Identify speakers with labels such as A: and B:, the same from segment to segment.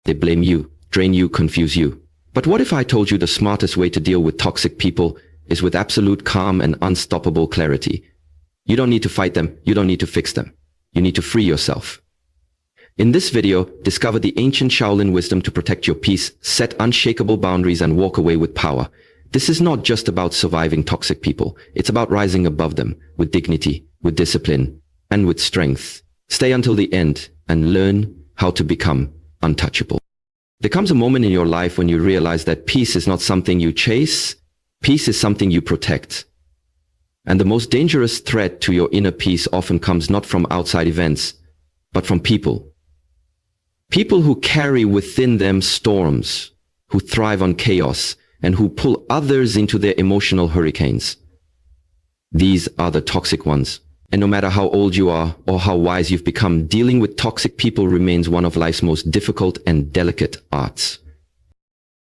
A: They blame you, drain you, confuse you. But what if I told you the smartest way to deal with toxic people is with absolute calm and unstoppable clarity? You don't need to fight them. You don't need to fix them. You need to free yourself. In this video, discover the ancient Shaolin wisdom to protect your peace, set unshakable boundaries, and walk away with power. This is not just about surviving toxic people. It's about rising above them with dignity, with discipline, and with strength. Stay until the end and learn how to become untouchable. There comes a moment in your life when you realize that peace is not something you chase. Peace is something you protect. And the most dangerous threat to your inner peace often comes not from outside events, but from people. People who carry within them storms, who thrive on chaos, and who pull others into their emotional hurricanes. These are the toxic ones. And no matter how old you are or how wise you've become, dealing with toxic people remains one of life's most difficult and delicate arts.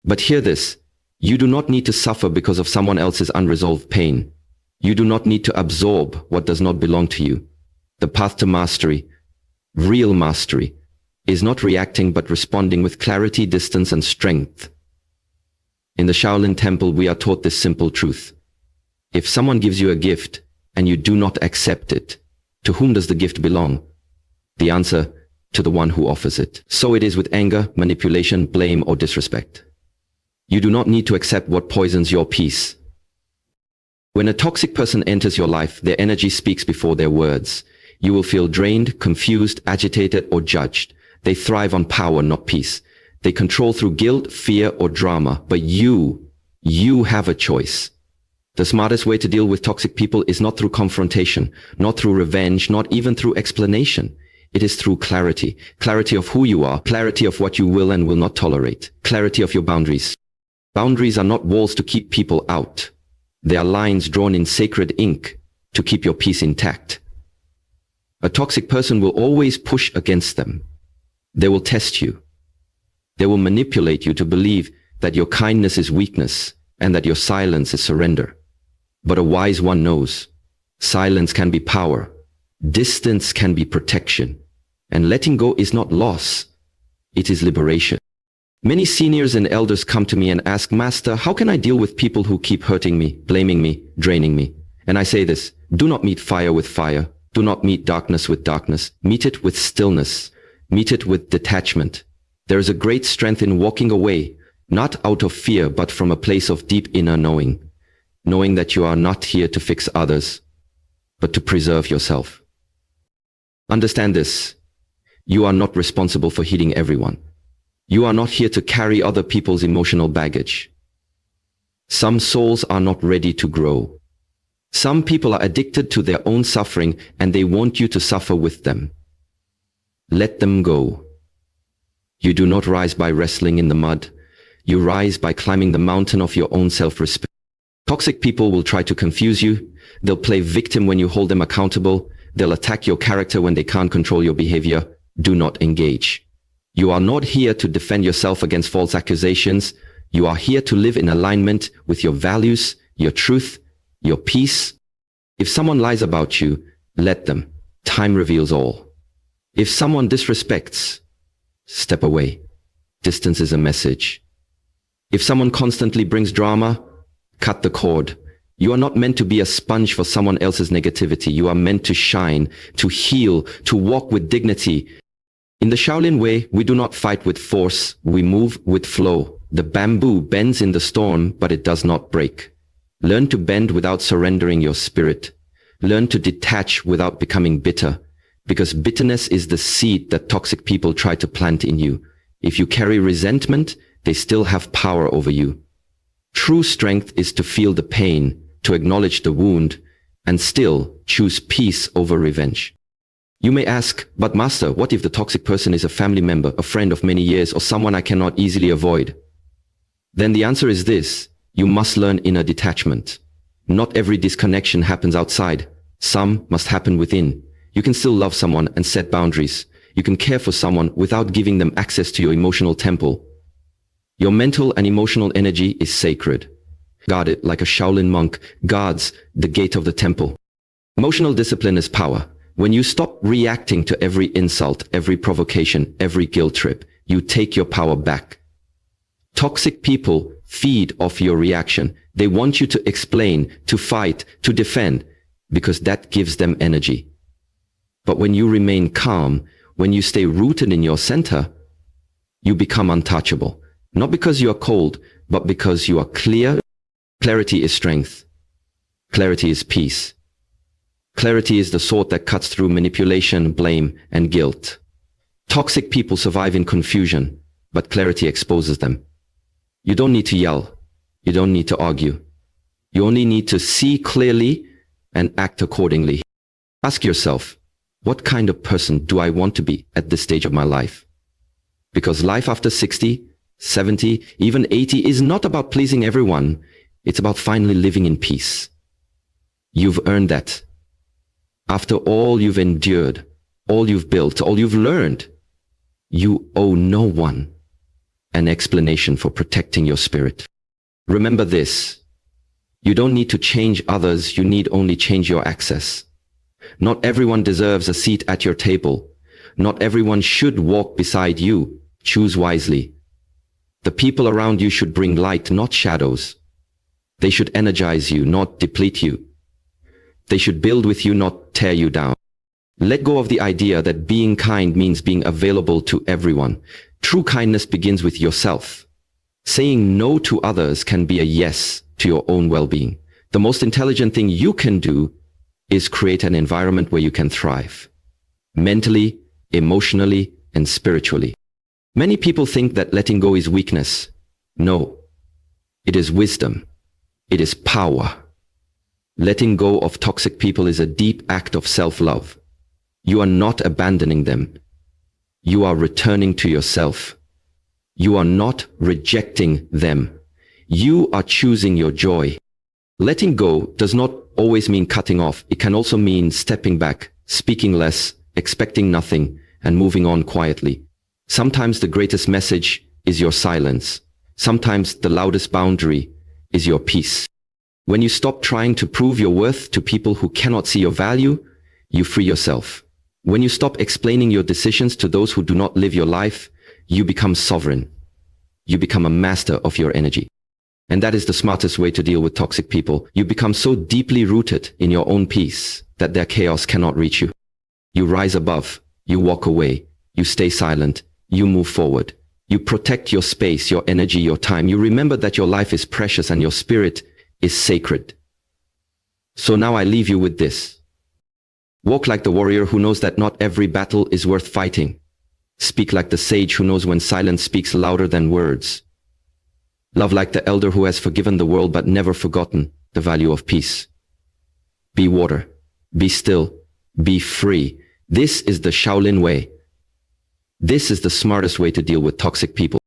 A: But hear this, you do not need to suffer because of someone else's unresolved pain. You do not need to absorb what does not belong to you. The path to mastery, real mastery, is not reacting but responding with clarity, distance, and strength. In the Shaolin Temple, we are taught this simple truth. If someone gives you a gift and you do not accept it, to whom does the gift belong? The answer, to the one who offers it. So it is with anger, manipulation, blame, or disrespect. You do not need to accept what poisons your peace. When a toxic person enters your life, their energy speaks before their words. You will feel drained, confused, agitated, or judged. They thrive on power, not peace. They control through guilt, fear, or drama. But you have a choice. The smartest way to deal with toxic people is not through confrontation, not through revenge, not even through explanation. It is through clarity. Clarity of who you are, clarity of what you will and will not tolerate, clarity of your boundaries. Boundaries are not walls to keep people out. They are lines drawn in sacred ink to keep your peace intact. A toxic person will always push against them. They will test you. They will manipulate you to believe that your kindness is weakness and that your silence is surrender. But a wise one knows silence can be power, distance can be protection, and letting go is not loss, it is liberation. Many seniors and elders come to me and ask, Master, how can I deal with people who keep hurting me, blaming me, draining me? And I say this, do not meet fire with fire. Do not meet darkness with darkness. Meet it with stillness. Meet it with detachment. There is a great strength in walking away, not out of fear, but from a place of deep inner knowing. Knowing that you are not here to fix others, but to preserve yourself. Understand this. You are not responsible for healing everyone. You are not here to carry other people's emotional baggage. Some souls are not ready to grow. Some people are addicted to their own suffering and they want you to suffer with them. Let them go. You do not rise by wrestling in the mud. You rise by climbing the mountain of your own self-respect. Toxic people will try to confuse you. They'll play victim when you hold them accountable. They'll attack your character when they can't control your behavior. Do not engage. You are not here to defend yourself against false accusations. You are here to live in alignment with your values, your truth, your peace. If someone lies about you, let them. Time reveals all. If someone disrespects, step away. Distance is a message. If someone constantly brings drama, cut the cord. You are not meant to be a sponge for someone else's negativity. You are meant to shine, to heal, to walk with dignity. In the Shaolin way, we do not fight with force. We move with flow. The bamboo bends in the storm, but it does not break. Learn to bend without surrendering your spirit. Learn to detach without becoming bitter. Because bitterness is the seed that toxic people try to plant in you. If you carry resentment, they still have power over you. True strength is to feel the pain, to acknowledge the wound, and still choose peace over revenge. You may ask, but Master, what if the toxic person is a family member, a friend of many years, or someone I cannot easily avoid? Then the answer is this, you must learn inner detachment. Not every disconnection happens outside. Some must happen within. You can still love someone and set boundaries. You can care for someone without giving them access to your emotional temple. Your mental and emotional energy is sacred. Guard it like a Shaolin monk guards the gate of the temple. Emotional discipline is power. When you stop reacting to every insult, every provocation, every guilt trip, you take your power back. Toxic people feed off your reaction. They want you to explain, to fight, to defend, because that gives them energy. But when you remain calm, when you stay rooted in your center, you become untouchable. Not because you are cold, but because you are clear. Clarity is strength. Clarity is peace. Clarity is the sword that cuts through manipulation, blame, and guilt. Toxic people survive in confusion, but clarity exposes them. You don't need to yell. You don't need to argue. You only need to see clearly and act accordingly. Ask yourself, what kind of person do I want to be at this stage of my life? Because life after 60, 70, even 80 is not about pleasing everyone. It's about finally living in peace. You've earned that. After all you've endured, all you've built, all you've learned, you owe no one an explanation for protecting your spirit. Remember this. You don't need to change others, you need only change your access. Not everyone deserves a seat at your table. Not everyone should walk beside you. Choose wisely. The people around you should bring light, not shadows. They should energize you, not deplete you. They should build with you, not tear you down. Let go of the idea that being kind means being available to everyone. True kindness begins with yourself. Saying no to others can be a yes to your own well-being. The most intelligent thing you can do is create an environment where you can thrive. Mentally, emotionally, and spiritually. Many people think that letting go is weakness. No. It is wisdom. It is power. Letting go of toxic people is a deep act of self-love. You are not abandoning them. You are returning to yourself. You are not rejecting them. You are choosing your joy. Letting go does not always mean cutting off. It can also mean stepping back, speaking less, expecting nothing, and moving on quietly. Sometimes the greatest message is your silence. Sometimes the loudest boundary is your peace. When you stop trying to prove your worth to people who cannot see your value, you free yourself. When you stop explaining your decisions to those who do not live your life, you become sovereign. You become a master of your energy. And that is the smartest way to deal with toxic people. You become so deeply rooted in your own peace that their chaos cannot reach you. You rise above. You walk away. You stay silent. You move forward. You protect your space, your energy, your time. You remember that your life is precious and your spirit is sacred. So now I leave you with this. Walk like the warrior who knows that not every battle is worth fighting. Speak like the sage who knows when silence speaks louder than words. Love like the elder who has forgiven the world but never forgotten the value of peace. Be water. Be still. Be free. This is the Shaolin way. This is the smartest way to deal with toxic people.